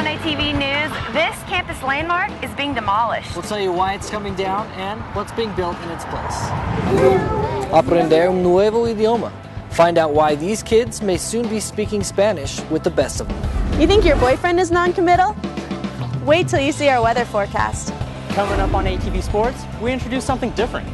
ATV News, this campus landmark is being demolished. We'll tell you why it's coming down and what's being built in its place. Aprender un nuevo idioma. Find out why these kids may soon be speaking Spanish with the best of them. You think your boyfriend is non-committal? Wait till you see our weather forecast. Coming up on ATV Sports, we introduce something different.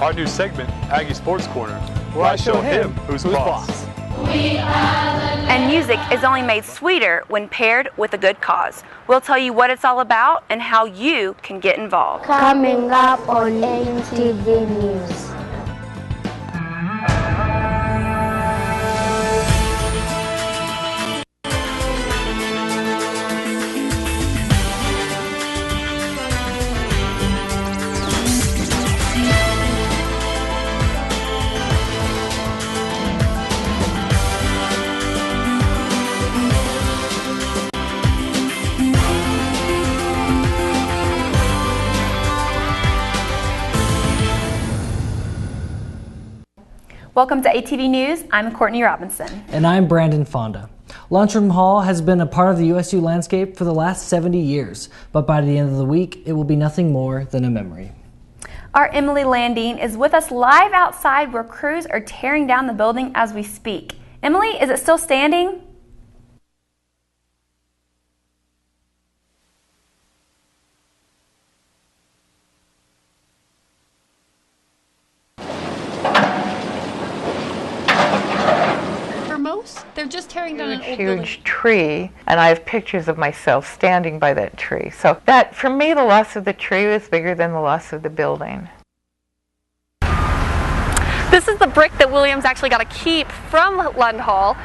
Our new segment, Aggie Sports Corner, where I show him who's boss. And music is only made sweeter when paired with a good cause. We'll tell you what it's all about and how you can get involved. Coming up on ATV News. Welcome to ATV News. I'm Courtney Robinson. And I'm Brandon Fonda. Lunchroom Hall has been a part of the USU landscape for the last 70 years, but by the end of the week, it will be nothing more than a memory. Our Emily Landine is with us live outside where crews are tearing down the building as we speak. Emily, is it still standing? They're just tearing down an old huge tree, and I have pictures of myself standing by that tree. So that, for me, the loss of the tree was bigger than the loss of the building. This is the brick that Williams actually got to keep from Lund Hall.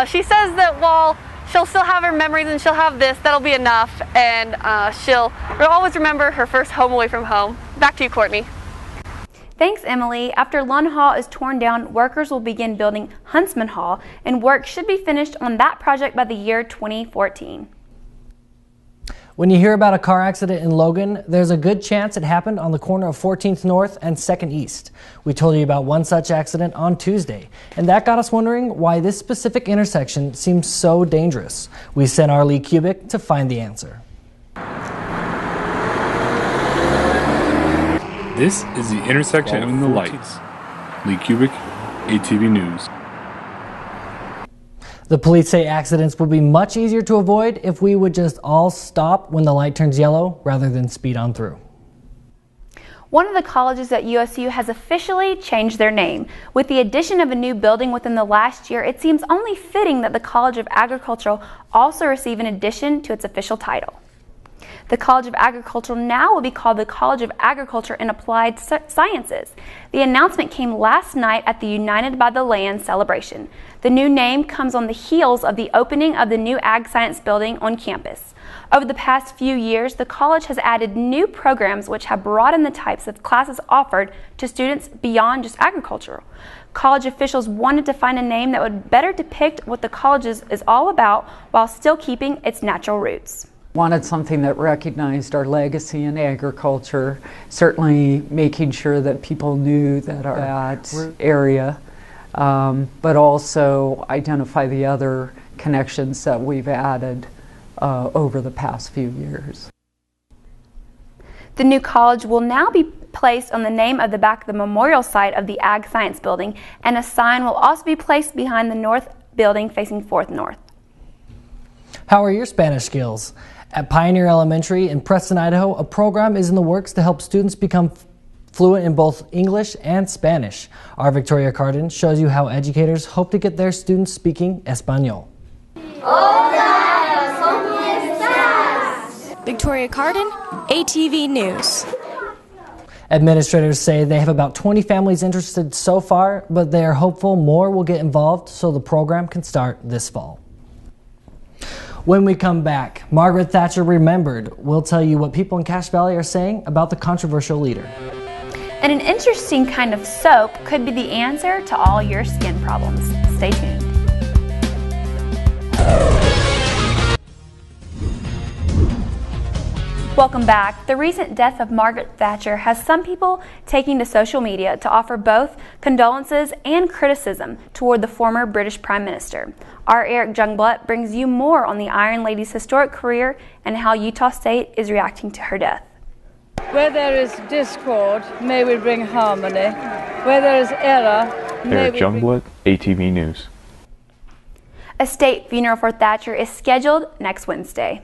She says that while she'll still have her memories and she'll have this, that'll be enough, and she'll always remember her first home away from home. Back to you, Courtney. Thanks, Emily. After Lund Hall is torn down, workers will begin building Huntsman Hall, and work should be finished on that project by the year 2014. When you hear about a car accident in Logan, there's a good chance it happened on the corner of 14th North and 2nd East. We told you about one such accident on Tuesday, and that got us wondering why this specific intersection seems so dangerous. We sent our Lee Kubik to find the answer. This is the intersection in the lights. Lee Kubik, ATV News. The police say accidents would be much easier to avoid if we would just all stop when the light turns yellow rather than speed on through. One of the colleges at USU has officially changed their name. With the addition of a new building within the last year, it seems only fitting that the College of Agriculture also receive an addition to its official title. The College of Agriculture now will be called the College of Agriculture and Applied Sciences. The announcement came last night at the United by the Land celebration. The new name comes on the heels of the opening of the new Ag Science building on campus. Over the past few years, the college has added new programs which have broadened the types of classes offered to students beyond just agriculture. College officials wanted to find a name that would better depict what the college is all about while still keeping its natural roots. Wanted something that recognized our legacy in agriculture, certainly making sure that people knew that that area, but also identify the other connections that we've added over the past few years. The new college will now be placed on the name of the back of the memorial site of the Ag Science building, and a sign will also be placed behind the north building facing 4th North. How are your Spanish skills? At Pioneer Elementary in Preston, Idaho, a program is in the works to help students become fluent in both English and Spanish. Our Victoria Cardin shows you how educators hope to get their students speaking Espanol. Hola, ¿cómo estás? Victoria Cardin, ATV News. Administrators say they have about 20 families interested so far, but they are hopeful more will get involved so the program can start this fall. When we come back, Margaret Thatcher remembered. We'll tell you what people in Cache Valley are saying about the controversial leader. And an interesting kind of soap could be the answer to all your skin problems. Stay tuned. Welcome back. The recent death of Margaret Thatcher has some people taking to social media to offer both condolences and criticism toward the former British Prime Minister. Our Eric Jungblut brings you more on the Iron Lady's historic career and how Utah State is reacting to her death. Where there is discord, may we bring harmony. Where there is error, may Eric Jungblut, ATV News. A state funeral for Thatcher is scheduled next Wednesday.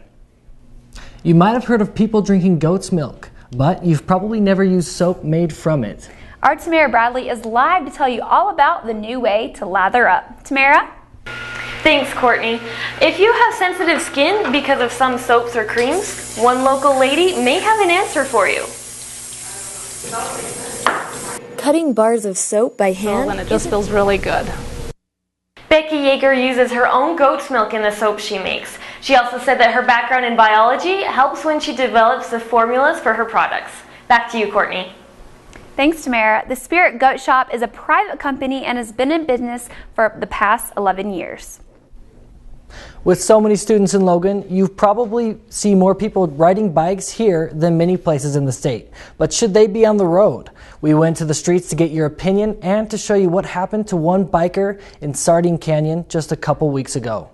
You might have heard of people drinking goat's milk, but you've probably never used soap made from it. Our Tamara Bradley is live to tell you all about the new way to lather up. Tamara? Thanks, Courtney. If you have sensitive skin because of some soaps or creams, one local lady may have an answer for you. Cutting bars of soap by hand? And it just feels really good. Becky Yeager uses her own goat's milk in the soap she makes. She also said that her background in biology helps when she develops the formulas for her products. Back to you, Courtney. Thanks, Tamara. The Spirit Goat Shop is a private company and has been in business for the past 11 years. With so many students in Logan, you probably see more people riding bikes here than many places in the state. But should they be on the road? We went to the streets to get your opinion and to show you what happened to one biker in Sardine Canyon just a couple weeks ago.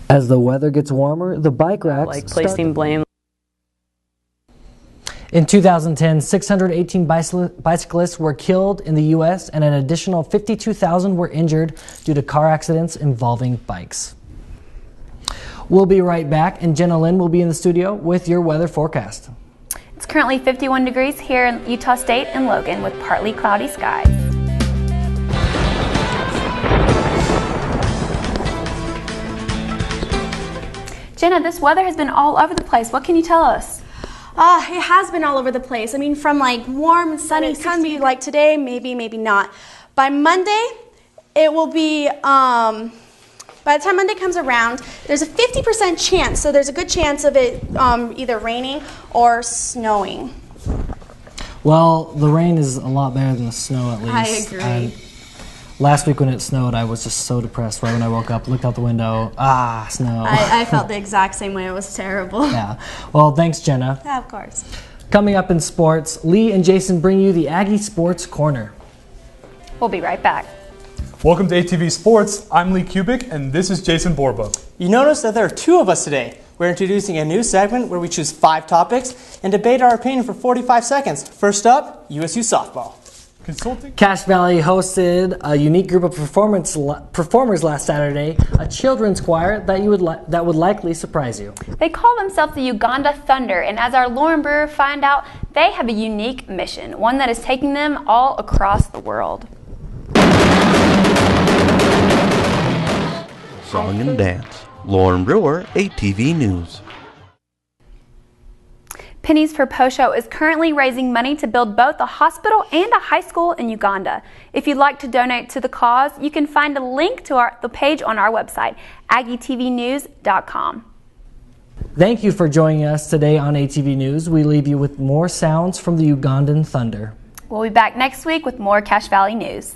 As the weather gets warmer, the bike racks placing blame. In 2010, 618 bicyclists were killed in the U.S. and an additional 52,000 were injured due to car accidents involving bikes. We'll be right back, and Jenna Lynn will be in the studio with your weather forecast. It's currently 51 degrees here in Utah State and Logan with partly cloudy skies. Jenna, this weather has been all over the place. What can you tell us? It has been all over the place. I mean, from like warm and sunny, it's going to be like today, maybe not. By Monday, it will be, by the time Monday comes around, there's a 50% chance, so there's a good chance of it either raining or snowing. Well, the rain is a lot better than the snow, at least. I agree. Last week when it snowed, I was just so depressed. Right when I woke up, looked out the window, snow. I felt the exact same way. It was terrible. Yeah. Well, thanks, Jenna. Yeah, of course. Coming up in sports, Lee and Jason bring you the Aggie Sports Corner. We'll be right back. Welcome to ATV Sports. I'm Lee Kubik, and this is Jason Borba. You notice that there are two of us today. We're introducing a new segment where we choose 5 topics and debate our opinion for 45 seconds. First up, USU softball. Cache Valley hosted a unique group of performers last Saturday, a children's choir that would likely surprise you. They call themselves the Uganda Thunder, and as our Lauren Brewer find out, they have a unique mission, one that is taking them all across the world. Song and Dance. Lauren Brewer, ATV News. Pennies for Posho is currently raising money to build both a hospital and a high school in Uganda. If you'd like to donate to the cause, you can find a link to the page on our website, aggietvnews.com. Thank you for joining us today on ATV News. We leave you with more sounds from the Ugandan Thunder. We'll be back next week with more Cache Valley news.